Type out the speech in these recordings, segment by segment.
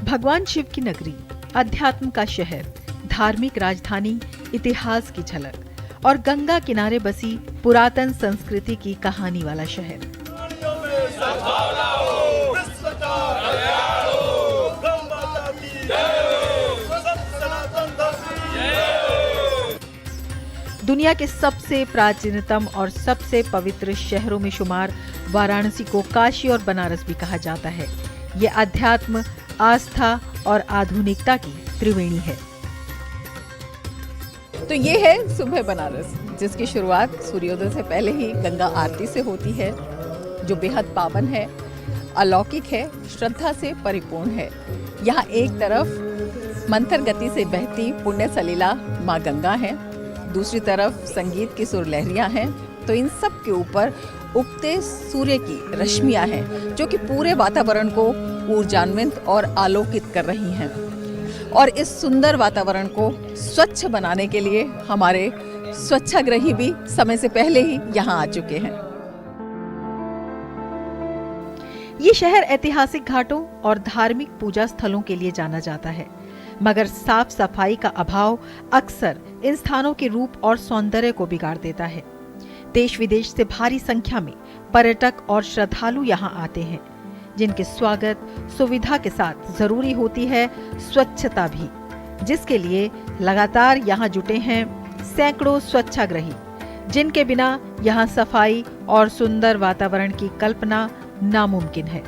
भगवान शिव की नगरी, अध्यात्म का शहर, धार्मिक राजधानी, इतिहास की झलक और गंगा किनारे बसी पुरातन संस्कृति की कहानी वाला शहर। दुनिया के सबसे प्राचीनतम और सबसे पवित्र शहरों में शुमार वाराणसी को काशी और बनारस भी कहा जाता है। ये अध्यात्म, आस्था और आधुनिकता की त्रिवेणी है। तो ये है सुबह बनारस, जिसकी शुरुआत सूर्योदय से पहले ही गंगा आरती से होती है, जो बेहद पावन है, अलौकिक है, श्रद्धा से परिपूर्ण है। यहाँ एक तरफ मंथर गति से बहती पुण्य सलीला माँ गंगा है, दूसरी तरफ संगीत की सुरलहरियाँ हैं। तो इन सब के ऊपर उगते सूर्य की रश्मियाँ हैं, जो कि पूरे वातावरण को ऊर्जान्वित और आलोकित कर रही हैं। और इस सुंदर वातावरण को स्वच्छ बनाने के लिए हमारे स्वच्छाग्रही भी समय से पहले ही यहाँ आ चुके हैं। ये शहर ऐतिहासिक घाटों और धार्मिक पूजा स्थलों के लिए जाना जाता है, मगर साफ सफाई का अभाव अक्सर इन स्थानों के रूप और सौंदर्य को बिगाड़ देता है। देश विदेश से भारी संख्या में पर्यटक और श्रद्धालु यहाँ आते हैं, जिनके स्वागत सुविधा के साथ जरूरी होती है स्वच्छता भी, जिसके लिए लगातार यहाँ जुटे हैं सैकड़ों स्वच्छाग्रही, जिनके बिना यहाँ सफाई और सुंदर वातावरण की कल्पना नामुमकिन है।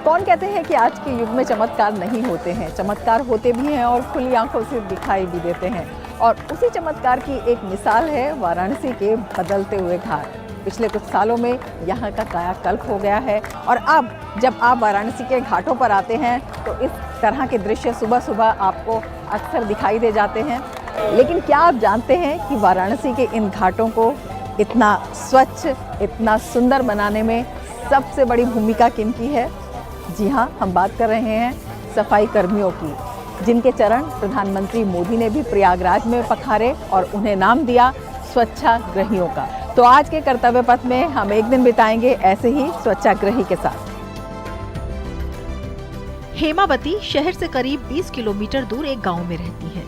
कौन कहते हैं कि आज के युग में चमत्कार नहीं होते हैं? चमत्कार होते भी हैं और खुली आंखों से दिखाई भी देते हैं। और उसी चमत्कार की एक मिसाल है वाराणसी के बदलते हुए घाट। पिछले कुछ सालों में यहाँ का कायाकल्प हो गया है और अब जब आप वाराणसी के घाटों पर आते हैं तो इस तरह के दृश्य सुबह सुबह आपको अक्सर दिखाई दे जाते हैं। लेकिन क्या आप जानते हैं कि वाराणसी के इन घाटों को इतना स्वच्छ, इतना सुंदर बनाने में सबसे बड़ी भूमिका किनकी है? जी हाँ, हम बात कर रहे हैं सफाई कर्मियों की, जिनके चरण प्रधानमंत्री मोदी ने भी प्रयागराज में पखारे और उन्हें नाम दिया स्वच्छाग्रहियों का। तो आज के कर्तव्य पथ में हम एक दिन बिताएंगे ऐसे ही स्वच्छाग्रही के साथ। हेमावती शहर से करीब 20 किलोमीटर दूर एक गांव में रहती है।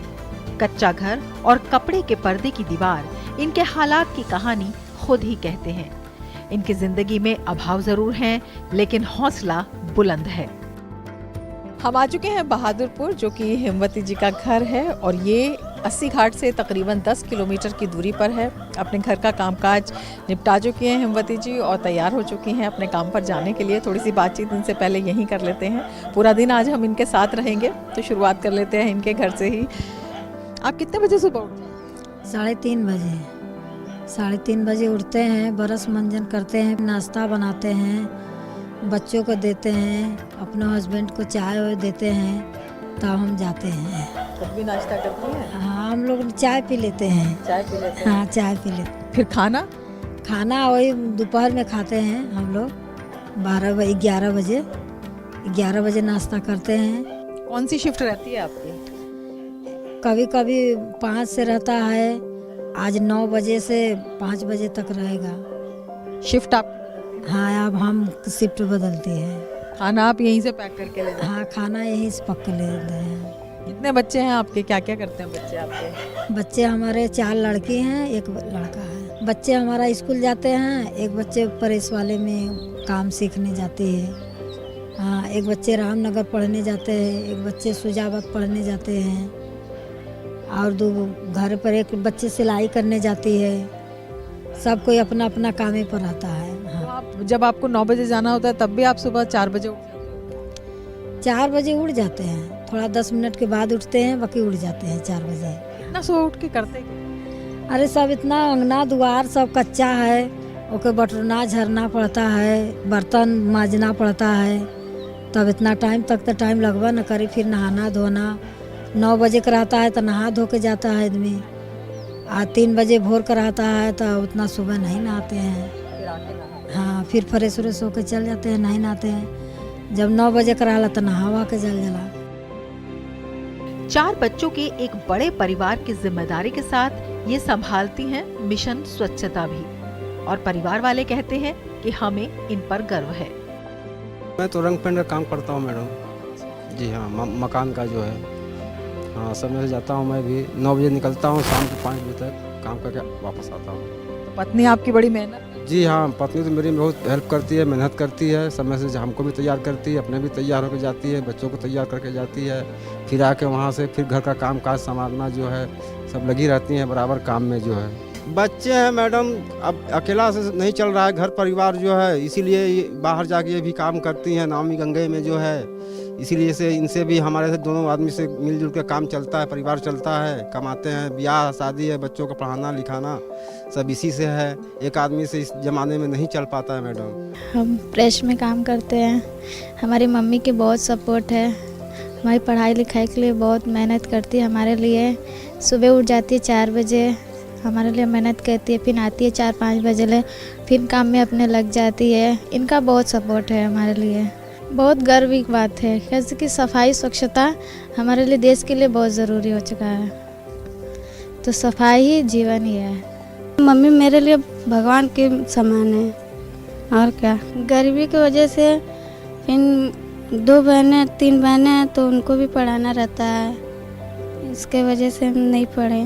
कच्चा घर और कपड़े के पर्दे की दीवार इनके हालात की कहानी खुद ही कहते हैं। इनकी जिंदगी में अभाव जरूर हैं, लेकिन हौसला बुलंद है। हम आ चुके हैं बहादुरपुर, जो कि हेमवती जी का घर है और ये 80 घाट से तकरीबन 10 किलोमीटर की दूरी पर है। अपने घर का कामकाज निपटा चुकी हैं हेमवती जी और तैयार हो चुकी हैं अपने काम पर जाने के लिए। थोड़ी सी बातचीत इनसे पहले यहीं कर लेते हैं। पूरा दिन आज हम इनके साथ रहेंगे, तो शुरुआत कर लेते हैं इनके घर से ही। आप कितने बजे सुबह उठते हैं? 3:30 बजे। 3:30 बजे उठते हैं, बरस मंजन करते हैं, नाश्ता बनाते हैं, बच्चों को देते हैं, अपने हस्बैंड को चाय देते हैं, तब हम जाते हैं। खुद भी नाश्ता करती हैं? हाँ, हम लोग चाय पी लेते हैं। चाय पी लेते हैं? हाँ, चाय पी लेते हैं। फिर खाना वही दोपहर में खाते हैं हम लोग। 11 बजे नाश्ता करते हैं। कौन सी शिफ्ट रहती है आपकी? कभी कभी 5 से रहता है, आज 9 बजे से 5 बजे तक रहेगा शिफ्ट आप? हाँ, अब हम शिफ्ट बदलते हैं। खाना आप यहीं से पैक करके ले जाते हैं? हाँ, खाना यहीं से पक के ले लेते हैं। कितने बच्चे हैं आपके? क्या क्या करते हैं बच्चे आपके? बच्चे हमारे 4 लड़की हैं, 1 लड़का है। बच्चे हमारा स्कूल जाते हैं, एक बच्चे प्रेस वाले में काम सीखने जाते हैं। हाँ, एक बच्चे रामनगर पढ़ने जाते हैं, एक बच्चे सुजावत पढ़ने जाते हैं, और दो घर पर एक बच्चे सिलाई करने जाती है। सब कोई अपना अपना कामे पर रहता है। तो हाँ, आप जब आपको 9 बजे जाना होता है तब भी आप सुबह 4 बजे उठ जाते हैं? 4 बजे उठ जाते हैं, थोड़ा 10 मिनट के बाद उठते हैं, बाकी उठ जाते हैं 4 बजे। इतना सुबह उठ के करते क्या? अरे सब इतना अंगना द्वार सब कच्चा है, ओके बटरना झरना पड़ता है, बर्तन माजना पड़ता है, तब इतना टाइम तक तो टाइम लगवा न करे। फिर नहाना धोना 9 बजे का रहता है तो नहा धो के जाता है आदमी। 3 बजे भोर का रहता है तो उतना सुबह नहीं नहाते हैं। फिर आके नहाते हाँ, फिर फ्रेश व्रेश होके चल जाते हैं, नहीं नहाते हैं। जब 9 बजे का रहला तो नहावा के जल जला। 4 बच्चों के एक बड़े परिवार की जिम्मेदारी के साथ ये संभालती हैं मिशन स्वच्छता भी, और परिवार वाले कहते हैं कि हमें इन पर गर्व है। मैं तो रंग पेंट का काम करता हूँ मैडम जी। हाँ, मकान का जो है। हाँ, समय से जाता हूँ, मैं भी 9 बजे निकलता हूँ, शाम को 5 बजे तक काम करके वापस आता हूँ। तो पत्नी आपकी बड़ी मेहनत जी हाँ, पत्नी तो मेरी बहुत हेल्प करती है, मेहनत करती है, समय से हमको भी तैयार करती है, अपने भी तैयार होकर जाती है, बच्चों को तैयार करके जाती है। फिर आके वहाँ से फिर घर का काम काज संभालना जो है, सब लगी रहती हैं बराबर काम में जो है। बच्चे हैं मैडम, अब अकेला से नहीं चल रहा है घर परिवार जो है, इसीलिए बाहर जाके ये भी काम करती हैं नमामि गंगे में जो है। इसीलिए से इनसे भी हमारे से दोनों आदमी से मिलजुल के काम चलता है, परिवार चलता है, कमाते हैं। ब्याह शादी है, बच्चों को पढ़ाना लिखाना सब इसी से है। एक आदमी से इस ज़माने में नहीं चल पाता है मैडम। हम प्रेस में काम करते हैं, हमारी मम्मी की बहुत सपोर्ट है, हमारी पढ़ाई लिखाई के लिए बहुत मेहनत करती है हमारे लिए। सुबह उठ जाती है 4 बजे, हमारे लिए मेहनत करती है, फिर आती है 4-5 बजे ले, फिर काम में अपने लग जाती है। इनका बहुत सपोर्ट है हमारे लिए, बहुत गर्व की बात है, कैसे कि सफाई स्वच्छता हमारे लिए देश के लिए बहुत ज़रूरी हो चुका है। तो सफाई ही जीवन ही है। मम्मी मेरे लिए भगवान के समान है, और क्या। गरीबी की वजह से फिर 2 बहनें 3 बहनें हैं तो उनको भी पढ़ाना रहता है, इसके वजह से हम नहीं पढ़े।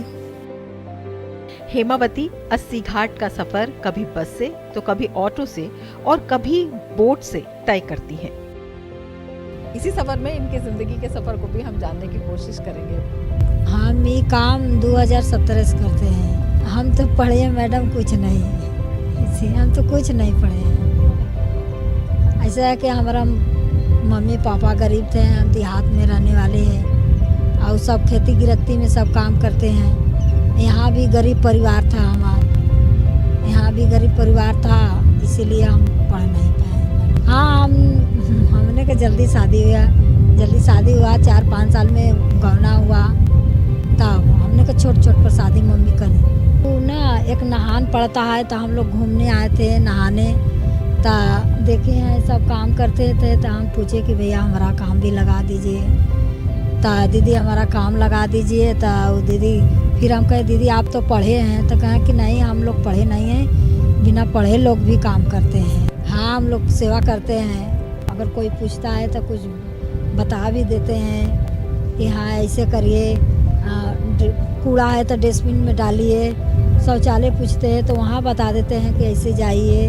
हेमावती 80 घाट का सफर कभी बस से तो कभी ऑटो से और कभी बोट से तय करती हैं। इसी सफर में इनकी जिंदगी के सफर को भी हम जानने की कोशिश करेंगे। हम ये काम 2017 से करते हैं। हम तो पढ़े हैं मैडम कुछ नहीं, इसी हम तो कुछ नहीं पढ़े हैं। ऐसा है कि हमारा मम्मी पापा गरीब थे, हम देहात में रहने वाले हैं, और सब खेती गृहस्थी में सब काम करते हैं। यहाँ भी गरीब परिवार था हमारा, यहाँ भी गरीब परिवार था, इसीलिए हम पढ़ नहीं पाए। हाँ, हमने का जल्दी शादी हुआ 4-5 साल में गौना हुआ, तब हमने का छोट पर शादी मम्मी करी। तो ना एक नहान पड़ता है, तो हम लोग घूमने आए थे नहाने, तो देखे हैं सब काम करते थे, तो हम पूछे कि भैया हमारा काम भी लगा दीजिए। तो दीदी हमारा काम लगा दीजिए। तो दीदी फिर हम कहे दीदी आप तो पढ़े हैं, तो कहें कि नहीं हम लोग पढ़े नहीं हैं, बिना पढ़े लोग भी काम करते हैं। हाँ, हम लोग सेवा करते हैं, अगर कोई पूछता है तो कुछ बता भी देते हैं कि हाँ ऐसे करिए, कूड़ा है तो डस्टबिन में डालिए, शौचालय पूछते हैं तो वहाँ बता देते हैं कि ऐसे जाइए।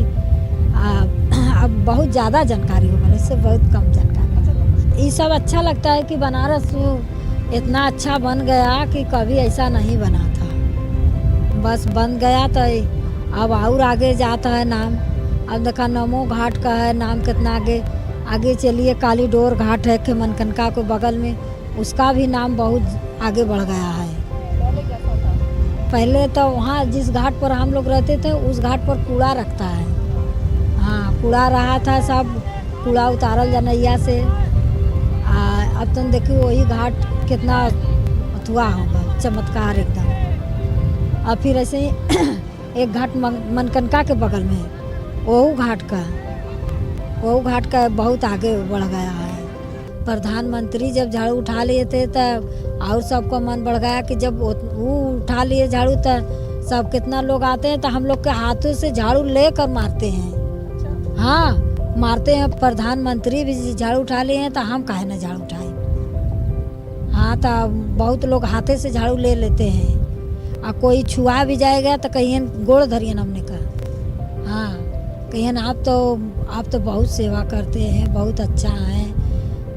अब बहुत ज़्यादा जानकारी हो गई, इससे बहुत कम जानकारी। ये सब अच्छा लगता है कि बनारस इतना अच्छा बन गया कि कभी ऐसा नहीं बना था, बस बन गया तो अब और आगे जाता है नाम। अब देखा नमो घाट का है नाम, कितना आगे चलिए काली डोर घाट है खेमनकनका को बगल में, उसका भी नाम बहुत आगे बढ़ गया है। पहले कैसा था? पहले तो वहाँ जिस घाट पर हम लोग रहते थे उस घाट पर कूड़ा रखता है। हाँ, कूड़ा रहा था, सब कूड़ा उतारल जनैया से। अब तुम देखिए वही घाट कितना अथुआ होगा, चमत्कार एकदम। और फिर ऐसे ही एक घाट मनकनका के बगल में है, वो घाट का बहुत आगे बढ़ गया है। प्रधानमंत्री जब झाड़ू उठा लिए थे तो और सबको मन बढ़ गया कि जब वो उठा लिए झाड़ू तो सब कितना लोग आते हैं, तो हम लोग के हाथों से झाड़ू लेकर मारते हैं। हाँ, मारते हैं। प्रधानमंत्री भी झाड़ू उठा लिए हैं तो हम काहे ना झाड़ू उठाए। हाँ, तो बहुत लोग हाथे से झाड़ू ले लेते हैं। और कोई छुआ भी जाएगा तो कहिए गोड़ धरियन हमने कहा। हाँ, कहिए आप तो बहुत सेवा करते हैं, बहुत अच्छा है,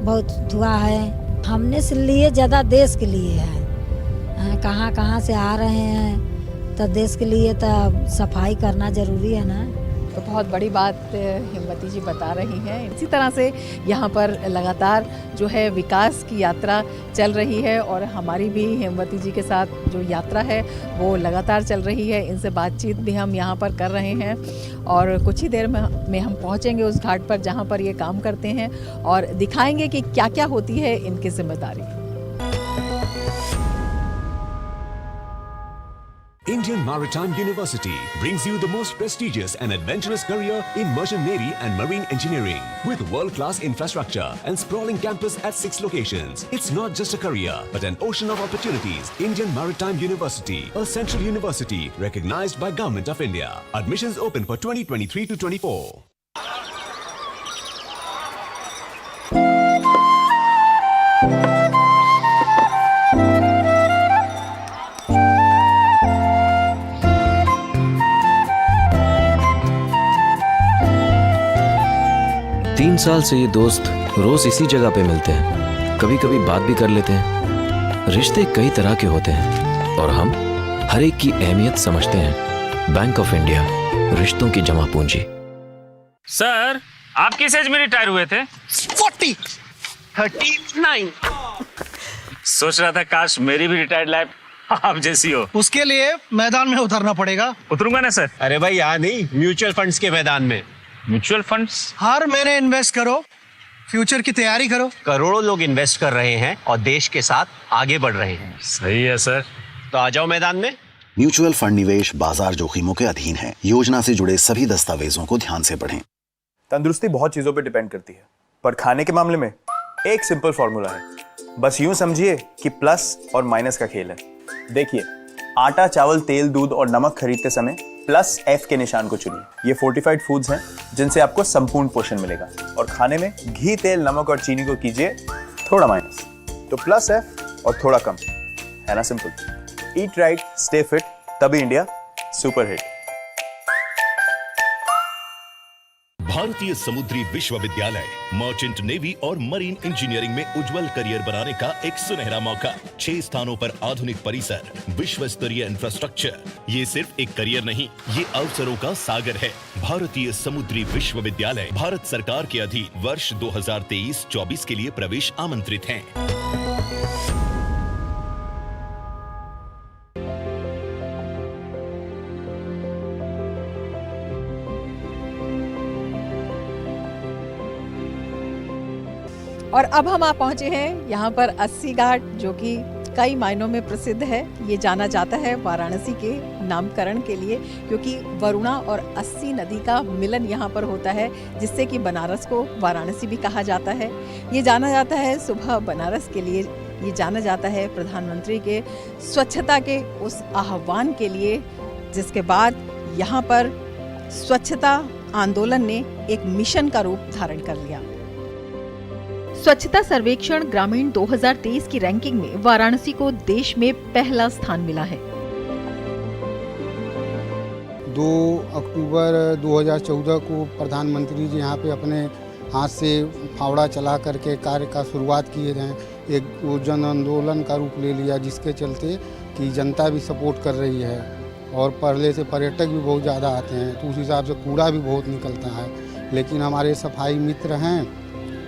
बहुत दुआ है। हमने से लिए ज़्यादा देश के लिए है। कहाँ कहाँ से आ रहे हैं तो देश के लिए तो सफाई करना ज़रूरी है ना। तो बहुत बड़ी बात हेमवती जी बता रही हैं। इसी तरह से यहाँ पर लगातार जो है विकास की यात्रा चल रही है और हमारी भी हेमवती जी के साथ जो यात्रा है वो लगातार चल रही है। इनसे बातचीत भी हम यहाँ पर कर रहे हैं और कुछ ही देर में हम पहुँचेंगे उस घाट पर जहाँ पर ये काम करते हैं और दिखाएंगे कि क्या क्या होती है इनकी जिम्मेदारी। Indian Maritime University brings you the most prestigious and adventurous career in merchant navy and marine engineering with world-class infrastructure and sprawling campus at 6 locations. It's not just a career, but an ocean of opportunities. Indian Maritime University, a central university recognized by Government of India. Admissions open for 2023 to 24. तीन साल से ये दोस्त रोज इसी जगह पे मिलते हैं, कभी कभी बात भी कर लेते हैं। रिश्ते कई तरह के होते हैं और हम हर एक की अहमियत समझते हैं। बैंक ऑफ इंडिया, रिश्तों की जमा पूंजी। सर, आप किस एज में रिटायर हुए थे? 39। सोच रहा था काश मेरी भी रिटायर्ड लाइफ आप जैसी हो। उसके लिए मैदान में उतरना पड़ेगा। उतरूंगा ना सर। अरे भाई यहाँ नहीं, म्यूचुअल फंड्स के मैदान में। Mutual funds? हर महीने इन्वेस्ट करो, फ्यूचर की तैयारी करो। करोड़ों लोग इन्वेस्ट कर रहे हैं और देश के साथ आगे बढ़ रहे हैं। सही है सर। तो आ जाओ मैदान में। म्यूचुअल फंड निवेश बाजार जोखिमों के अधीन है। योजना से जुड़े सभी दस्तावेजों को ध्यान से पढ़ें। तंदुरुस्ती बहुत चीजों पर डिपेंड करती है, पर खाने के मामले में एक सिंपल फॉर्मूला है। बस यूं समझिए कि प्लस और माइनस का खेल है। देखिए, आटा, चावल, तेल, दूध और नमक खरीदते समय प्लस F के निशान को चुनिए। ये फोर्टिफाइड फूड्स हैं जिनसे आपको संपूर्ण पोषण मिलेगा। और खाने में घी, तेल, नमक और चीनी को कीजिए थोड़ा माइनस। तो प्लस F और थोड़ा कम, है ना simple. Eat right, stay fit, तभी इंडिया सुपर हिट। भारतीय समुद्री विश्वविद्यालय मर्चेंट नेवी और मरीन इंजीनियरिंग में उज्जवल करियर बनाने का एक सुनहरा मौका। 6 स्थानों पर आधुनिक परिसर, विश्व स्तरीय इंफ्रास्ट्रक्चर। ये सिर्फ एक करियर नहीं, ये अवसरों का सागर है। भारतीय समुद्री विश्वविद्यालय भारत सरकार के अधीन वर्ष 2023-24 के लिए प्रवेश आमंत्रित हैं। और अब हम आ पहुंचे हैं यहाँ पर अस्सी घाट, जो कि कई मायनों में प्रसिद्ध है। ये जाना जाता है वाराणसी के नामकरण के लिए, क्योंकि वरुणा और अस्सी नदी का मिलन यहाँ पर होता है, जिससे कि बनारस को वाराणसी भी कहा जाता है। ये जाना जाता है सुबह बनारस के लिए, ये जाना जाता है प्रधानमंत्री के स्वच्छता के उस आह्वान के लिए, जिसके बाद यहाँ पर स्वच्छता आंदोलन ने एक मिशन का रूप धारण कर लिया। स्वच्छता सर्वेक्षण ग्रामीण 2023 की रैंकिंग में वाराणसी को देश में पहला स्थान मिला है। 2 अक्टूबर 2014 को प्रधानमंत्री जी यहाँ पे अपने हाथ से फावड़ा चला करके कार्य का शुरुआत किए हैं। एक जन आंदोलन का रूप ले लिया, जिसके चलते कि जनता भी सपोर्ट कर रही है और पहले से पर्यटक भी बहुत ज़्यादा आते हैं, तो उस हिसाब से कूड़ा भी बहुत निकलता है। लेकिन हमारे सफाई मित्र हैं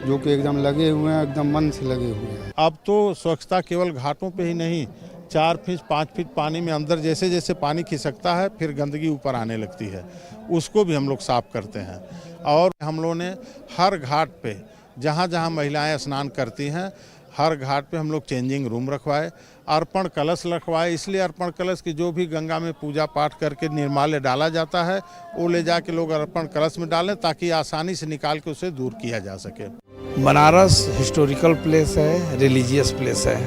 जो कि एकदम लगे हुए हैं, एकदम मन से लगे हुए हैं। अब तो स्वच्छता केवल घाटों पे ही नहीं, 4 फीट 5 फीट पानी में अंदर जैसे जैसे पानी खिसकता है, फिर गंदगी ऊपर आने लगती है, उसको भी हम लोग साफ करते हैं। और हम लोगों ने हर घाट पे जहाँ जहाँ महिलाएं स्नान करती हैं, हर घाट पे हम लोग चेंजिंग रूम रखवाए, अर्पण कलश रखवाए। इसलिए अर्पण कलश की जो भी गंगा में पूजा पाठ करके निर्माल्य डाला जाता है, वो ले जाके लोग अर्पण कलश में डालें, ताकि आसानी से निकाल के उसे दूर किया जा सके। बनारस हिस्टोरिकल प्लेस है, रिलीजियस प्लेस है,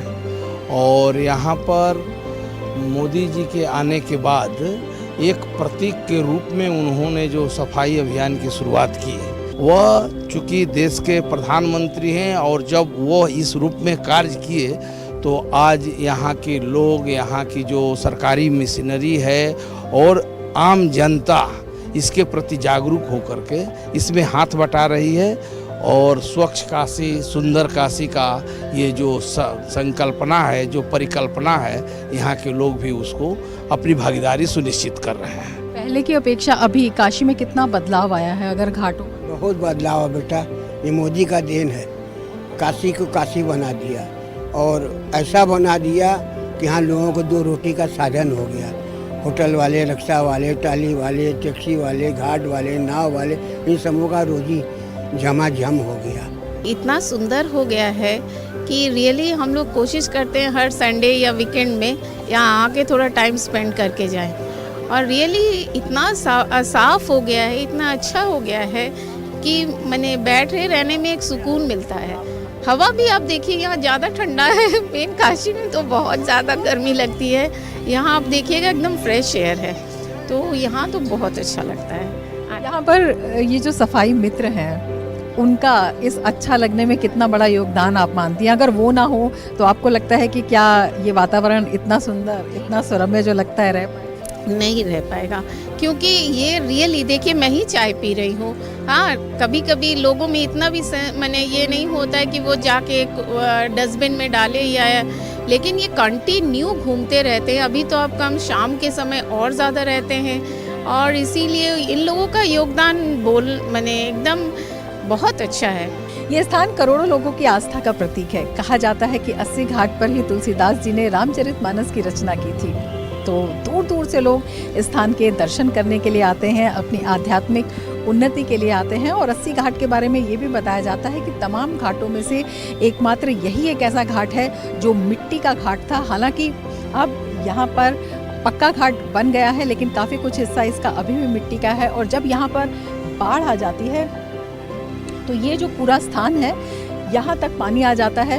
और यहाँ पर मोदी जी के आने के बाद एक प्रतीक के रूप में उन्होंने जो सफाई अभियान की शुरुआत की है, वह चूँकि देश के प्रधानमंत्री हैं और जब वो इस रूप में कार्य किए तो आज यहाँ के लोग, यहाँ की जो सरकारी मशीनरी है और आम जनता इसके प्रति जागरूक होकर के इसमें हाथ बटा रही है और स्वच्छ काशी, सुंदर काशी का ये जो संकल्पना है, जो परिकल्पना है, यहाँ के लोग भी उसको अपनी भागीदारी सुनिश्चित कर रहे हैं। पहले की अपेक्षा अभी काशी में कितना बदलाव आया है अगर घाटों? बहुत बदलाव है बेटा, ये मोदी का देन है। काशी को काशी बना दिया और ऐसा बना दिया कि यहाँ लोगों को 2 रोटी का साधन हो गया। होटल वाले, रिक्शा वाले, टाली वाले, टैक्सी वाले, घाट वाले, नाव वाले, इन सबों का रोजी झमाझम हो गया। इतना सुंदर हो गया है कि रियली हम लोग कोशिश करते हैं हर संडे या वीकेंड में यहाँ आके थोड़ा टाइम स्पेंड करके जाएं। और रियली इतना साफ हो गया है, इतना अच्छा हो गया है कि मैंने बैठे रहने में एक सुकून मिलता है। हवा भी आप देखिए यहाँ ज़्यादा ठंडा है, मेन काशी में तो बहुत ज़्यादा गर्मी लगती है, यहाँ आप देखिएगा एकदम फ्रेश एयर है, तो यहाँ तो बहुत अच्छा लगता है। यहाँ पर ये जो सफाई मित्र हैं उनका इस अच्छा लगने में कितना बड़ा योगदान आप मानती हैं? अगर वो ना हो तो आपको लगता है कि क्या ये वातावरण इतना सुंदर, इतना सुरम्य जो लगता है रह नहीं रह पाएगा? क्योंकि ये रियली देखिए, मैं ही चाय पी रही हूँ। हाँ, कभी कभी लोगों में इतना भी मैंने ये नहीं होता है कि वो जाके डस्टबिन में डाले या, लेकिन ये कंटिन्यू घूमते रहते हैं। अभी तो अब कम शाम के समय और ज़्यादा रहते हैं और इसीलिए इन लोगों का योगदान मैंने एकदम बहुत अच्छा है। ये स्थान करोड़ों लोगों की आस्था का प्रतीक है। कहा जाता है कि 80 घाट पर ही तुलसीदास जी ने रामचरितमानस की रचना की थी। तो दूर दूर से लोग इस स्थान के दर्शन करने के लिए आते हैं, अपनी आध्यात्मिक उन्नति के लिए आते हैं। और 80 घाट के बारे में ये भी बताया जाता है कि तमाम घाटों में से एकमात्र यही एक ऐसा घाट है जो मिट्टी का घाट था। हालांकि अब यहाँ पर पक्का घाट बन गया है, लेकिन काफ़ी कुछ हिस्सा इसका अभी भी मिट्टी का है। और जब यहाँ पर बाढ़ आ जाती है तो ये जो पूरा स्थान है, यहाँ तक पानी आ जाता है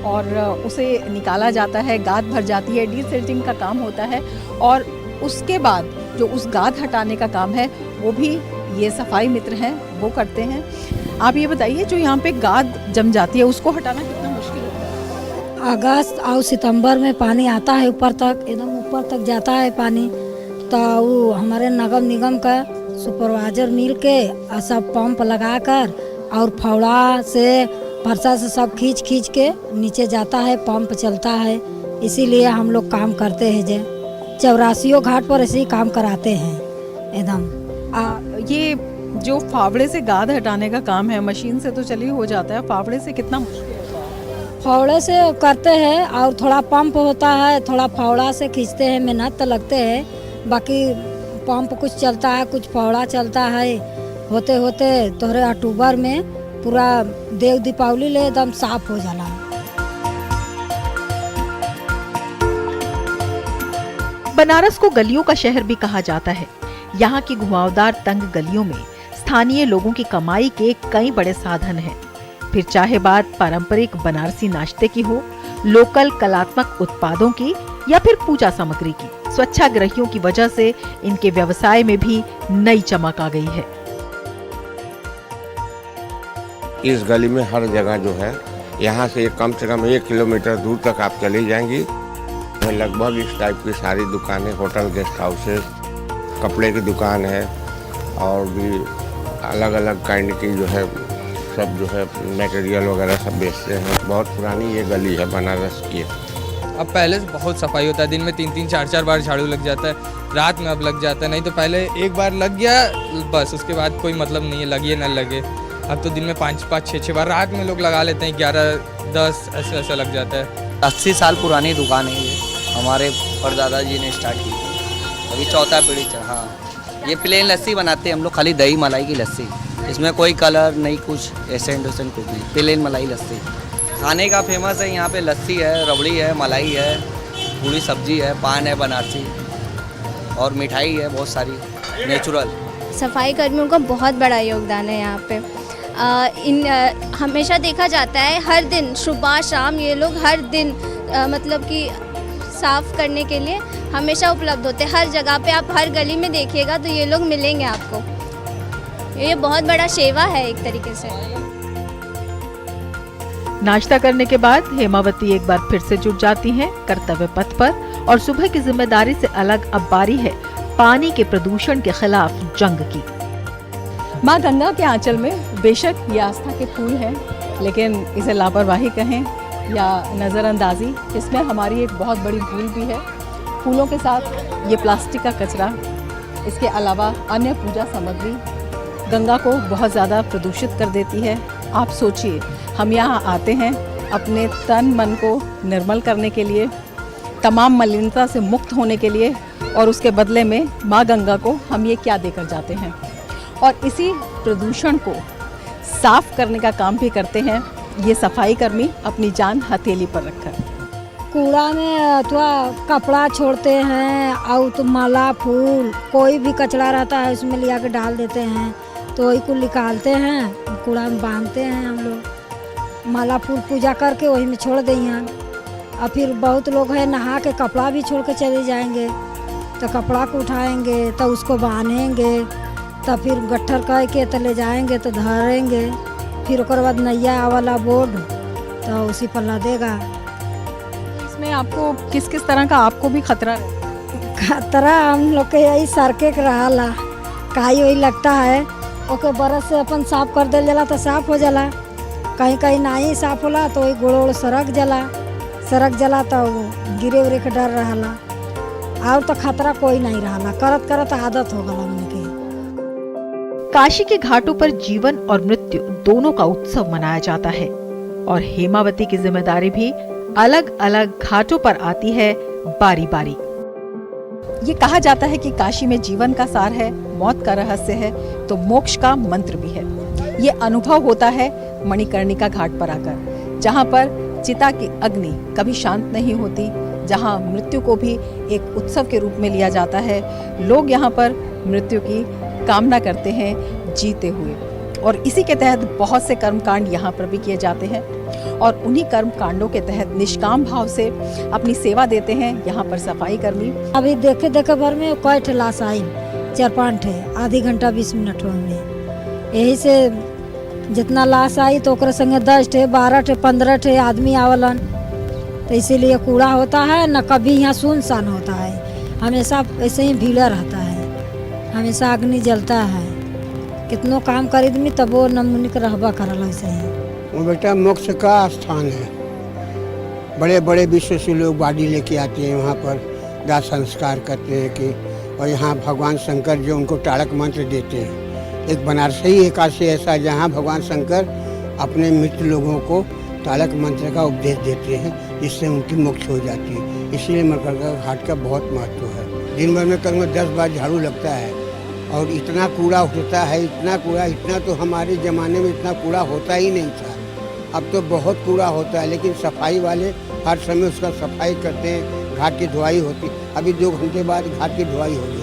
और उसे निकाला जाता है, गाद भर जाती है, डीसिल्टिंग का काम होता है। और उसके बाद जो उस गाद हटाने का काम है वो भी ये सफाई मित्र हैं वो करते हैं। आप ये बताइए, जो यहाँ पे गाद जम जाती है उसको हटाना कितना मुश्किल होता है? अगस्त और सितंबर में पानी आता है ऊपर तक, एकदम ऊपर तक जाता है पानी, तो वो हमारे नगर निगम का सुपरवाइजर मिल के सब पंप लगा कर और फावड़ा से, फरसा से सब खींच खींच के नीचे जाता है, पंप चलता है। इसीलिए हम लोग काम करते हैं, जे 84 घाट पर ऐसे ही काम कराते हैं एकदम। ये जो फावड़े से गाद हटाने का काम है, मशीन से तो चलिए हो जाता है, फावड़े से कितना मुश्किल होता है? फावड़े से करते हैं और थोड़ा पंप होता है, थोड़ा फावड़ा से खींचते हैं, मेहनत तो लगते हैं। बाकी पंप कुछ चलता है, कुछ फावड़ा चलता है। होते होते तोहरे अक्टूबर में पूरा देव दीपावली ले एकदम साफ हो जाला। बनारस को गलियों का शहर भी कहा जाता है। यहाँ की घुमावदार तंग गलियों में स्थानीय लोगों की कमाई के कई बड़े साधन हैं। फिर चाहे बात पारंपरिक बनारसी नाश्ते की हो, लोकल कलात्मक उत्पादों की या फिर पूजा सामग्री की, स्वच्छाग्रहियों की वजह से इनके व्यवसाय में भी नई चमक आ गई है। इस गली में हर जगह जो है, यहाँ से कम 1 किलोमीटर दूर तक आप चली जाएंगी, लगभग इस टाइप की सारी दुकानें, होटल, गेस्ट हाउसेस, कपड़े की दुकान है और भी अलग अलग काइंड की जो है सब जो है मटेरियल वगैरह सब बेचते हैं। बहुत पुरानी ये गली है बनारस की। अब पहले से बहुत सफाई होता है, दिन में 3-3, 4-4 बार झाड़ू लग जाता है, रात में अब लग जाता है। नहीं तो पहले एक बार लग गया बस, उसके बाद कोई मतलब नहीं है, लगे न लगे। अब तो दिन में 5-5, 6-6 बार, रात में लोग लगा लेते हैं, 11-10 ऐसा लग जाता है। 80 साल पुरानी दुकान है ये, हमारे परदादा जी ने स्टार्ट की, अभी 4था पीढ़ी चल। हाँ, ये प्लेन लस्सी बनाते हैं हम लोग, खाली दही मलाई की लस्सी, इसमें कोई कलर नहीं, कुछ एसेंट वेसेंट कुछ नहीं, प्लेन मलाई लस्सी। खाने का फेमस है यहाँ पे, लस्सी है, रबड़ी है, मलाई है, पूरी सब्जी है, पान है बनारसी और मिठाई है बहुत सारी नेचुरल। सफाई कर्मियों का बहुत बड़ा योगदान है यहाँ पे। हमेशा देखा जाता है, हर दिन सुबह शाम ये लोग हर दिन मतलब कि साफ करने के लिए हमेशा उपलब्ध होते हैं। हर जगह पे आप हर गली में देखिएगा तो ये लोग मिलेंगे आपको। ये बहुत बड़ा सेवा है एक तरीके से। नाश्ता करने के बाद हेमावती एक बार फिर से जुट जाती हैं कर्तव्य पथ पर और सुबह की जिम्मेदारी से अलग अब बारी है पानी के प्रदूषण के खिलाफ जंग की। माँ गंगा के आंचल में बेशक ये आस्था के फूल हैं, लेकिन इसे लापरवाही कहें या नज़रअंदाजी, इसमें हमारी एक बहुत बड़ी भूल भी है। फूलों के साथ ये प्लास्टिक का कचरा, इसके अलावा अन्य पूजा सामग्री गंगा को बहुत ज़्यादा प्रदूषित कर देती है। आप सोचिए, हम यहाँ आते हैं अपने तन मन को निर्मल करने के लिए, तमाम मलिनता से मुक्त होने के लिए, और उसके बदले में माँ गंगा को हम ये क्या देकर जाते हैं। और इसी प्रदूषण को साफ करने का काम भी करते हैं ये सफाई कर्मी अपनी जान हथेली पर रखकर। कूड़ा में अथवा कपड़ा छोड़ते हैं और तो माला फूल कोई भी कचरा रहता है उसमें लिया के डाल देते हैं, तो वही को निकालते हैं, कूड़ा में बांधते हैं हम लोग, माला फूल पूजा करके वही में छोड़ देंगे। और फिर बहुत लोग हैं नहा के कपड़ा भी छोड़ के चले जाएंगे, तो कपड़ा को उठाएंगे तो उसको बांधेंगे, तो फिर गट्ठर कह के तो ले जाएंगे तो धरेंगे, फिर उसके बाद नैया वाला बोर्ड तो उसी पर लदेगा। इसमें आपको किस किस तरह का आपको भी खतरा रहता है? खतरा हम लोग के यही सड़के के रहा काई वही लगता है, ओके बरस से अपन साफ कर दिल जाला तो साफ हो जाला, कहीं कहीं नहीं साफ होला तो वही गोड़ सड़क जला तो गिरे उरे के डर रहा, और तो खतरा कोई नहीं रहा, करत करत आदत हो गला मन के। काशी के घाटों पर जीवन और मृत्यु दोनों का उत्सव मनाया जाता है और हेमावती की जिम्मेदारी भी अलग अलग घाटों पर आती है बारी बारी। ये कहा जाता है कि काशी में जीवन का सार है, मौत का रहस्य है, तो मोक्ष का मंत्र भी है। ये अनुभव होता है मणिकर्णिका घाट पर आकर, जहाँ पर चिता की अग्नि कभी शांत नहीं होती, जहाँ मृत्यु को भी एक उत्सव के रूप में लिया जाता है। लोग यहाँ पर मृत्यु की कामना करते हैं जीते हुए, और इसी के तहत बहुत से कर्मकांड यहाँ पर भी किए जाते हैं, और उन्हीं कर्म कांडों के तहत निष्काम भाव से अपनी सेवा देते हैं यहाँ पर सफाई कर्मी। अभी देखे भर में कोई ठे लाश आई 4-5 ठे, आधी घंटा 20 मिनट में, यही से जितना लाश आई तो ओकरे संगे 10 ठे 12 ठे 15 ठे आदमी आवलन, तो इसीलिए कूड़ा होता है न, कभी यहाँ सुनसान होता है, हमेशा ऐसे ही भीड़ रहता है, हमेशा अग्नि जलता है, कितनों काम कर आदमी तब वो नमुनिक रहबा करल ऐसे ही। वो बेटा मोक्ष का स्थान है, बड़े बड़े विश्व से लोग बाडी लेके आते हैं वहाँ पर, दाह संस्कार करते हैं कि, और यहाँ भगवान शंकर जो उनको तारक मंत्र देते हैं। एक बनारसी एकादशी ऐसा जहाँ भगवान शंकर अपने मृत लोगों को तारक मंत्र का उपदेश देते हैं, जिससे उनकी मोक्ष हो जाती है। इसलिए मकरका घाट का बहुत महत्व है। दिन भर में कम 10 बार झाड़ू लगता है, और इतना कूड़ा उठता है, इतना कूड़ा, इतना तो हमारे ज़माने में इतना कूड़ा होता ही नहीं था। अब तो बहुत कूड़ा होता है, लेकिन सफाई वाले हर समय उसका सफाई करते हैं, घाट की धुआई होती। अभी 2 घंटे बाद घाट की धुआई होगी,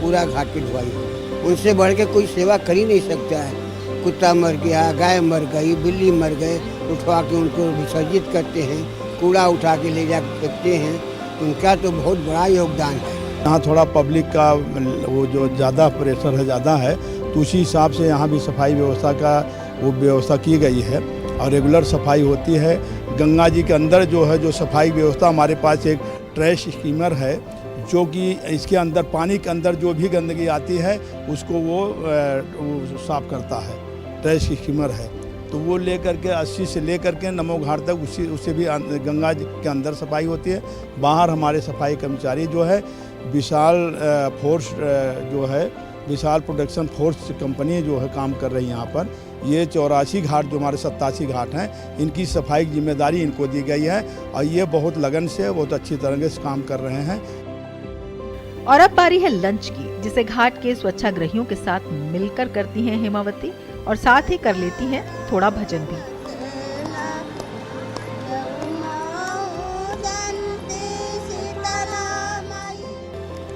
पूरा घाट की धुआई होगी। उनसे बढ़ के कोई सेवा कर ही नहीं सकता है। कुत्ता मर गया, गाय मर गई, बिल्ली मर गए, उठवा के उनको विसर्जित करते हैं, कूड़ा उठा के ले जा फेंकते हैं, उनका तो बहुत बड़ा योगदान है। यहाँ थोड़ा पब्लिक का वो जो ज़्यादा प्रेशर है, ज़्यादा है, तो उसी हिसाब से यहाँ भी सफाई व्यवस्था का वो व्यवस्था की गई है और रेगुलर सफाई होती है। गंगा जी के अंदर जो है जो सफाई व्यवस्था, हमारे पास एक ट्रैश स्कीमर है जो कि इसके अंदर पानी के अंदर जो भी गंदगी आती है उसको वो साफ करता है। ट्रैश स्कीमर है तो वो लेकर के 80 से लेकर के नमो घाट तक उससे भी गंगा जी के अंदर सफाई होती है। बाहर हमारे सफाई कर्मचारी जो है विशाल फोर्स जो है विशाल प्रोडक्शन फोर्स कंपनी जो है काम कर रही है यहाँ पर। ये 84 घाट जो हमारे 87 घाट हैं, इनकी सफाई की जिम्मेदारी इनको दी गई है और ये बहुत लगन से बहुत अच्छी तरह से काम कर रहे हैं। और अब बारी है लंच की, जिसे घाट के स्वच्छाग्रहियों के साथ मिलकर करती हैं हेमावती, और साथ ही कर लेती हैं थोड़ा भजन भी।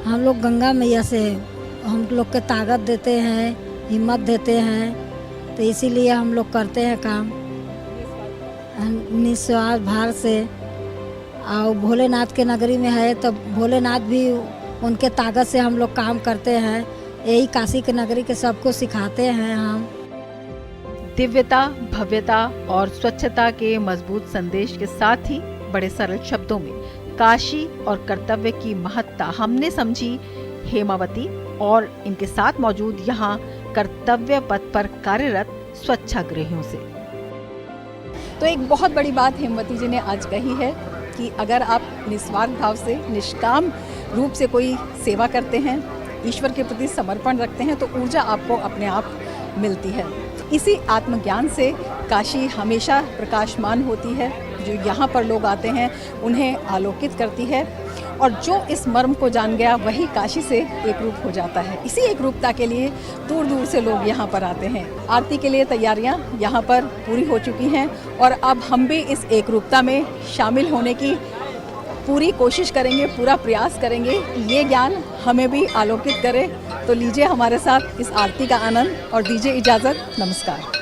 हम लोग गंगा मैया से हम लोग के ताकत देते हैं, हिम्मत देते हैं, तो इसीलिए हम लोग करते हैं काम निस्वार्थ भाव से। और भोलेनाथ के नगरी में है तो भोलेनाथ भी उनके ताकत से हम लोग काम करते हैं। यही काशी के नगरी के सबको सिखाते हैं हम। दिव्यता, भव्यता और स्वच्छता के मजबूत संदेश के साथ ही बड़े सरल शब्दों में काशी और कर्तव्य की महत्ता हमने समझी हेमावती और इनके साथ मौजूद यहाँ कर्तव्य पथ पर कार्यरत स्वच्छाग्रहियों से। तो एक बहुत बड़ी बात हेमवती जी ने आज कही है कि अगर आप निस्वार्थ भाव से, निष्काम रूप से कोई सेवा करते हैं, ईश्वर के प्रति समर्पण रखते हैं, तो ऊर्जा आपको अपने आप मिलती है। इसी आत्मज्ञान से काशी हमेशा प्रकाशमान होती है। जो यहाँ पर लोग आते हैं उन्हें आलोकित करती है, और जो इस मर्म को जान गया वही काशी से एक रूप हो जाता है। इसी एक रूपता के लिए दूर दूर से लोग यहाँ पर आते हैं। आरती के लिए तैयारियाँ यहाँ पर पूरी हो चुकी हैं, और अब हम भी इस एक रूपता में शामिल होने की पूरी कोशिश करेंगे, पूरा प्रयास करेंगे कि ये ज्ञान हमें भी आलोकित करे। तो लीजिए हमारे साथ इस आरती का आनंद और दीजिए इजाज़त। नमस्कार।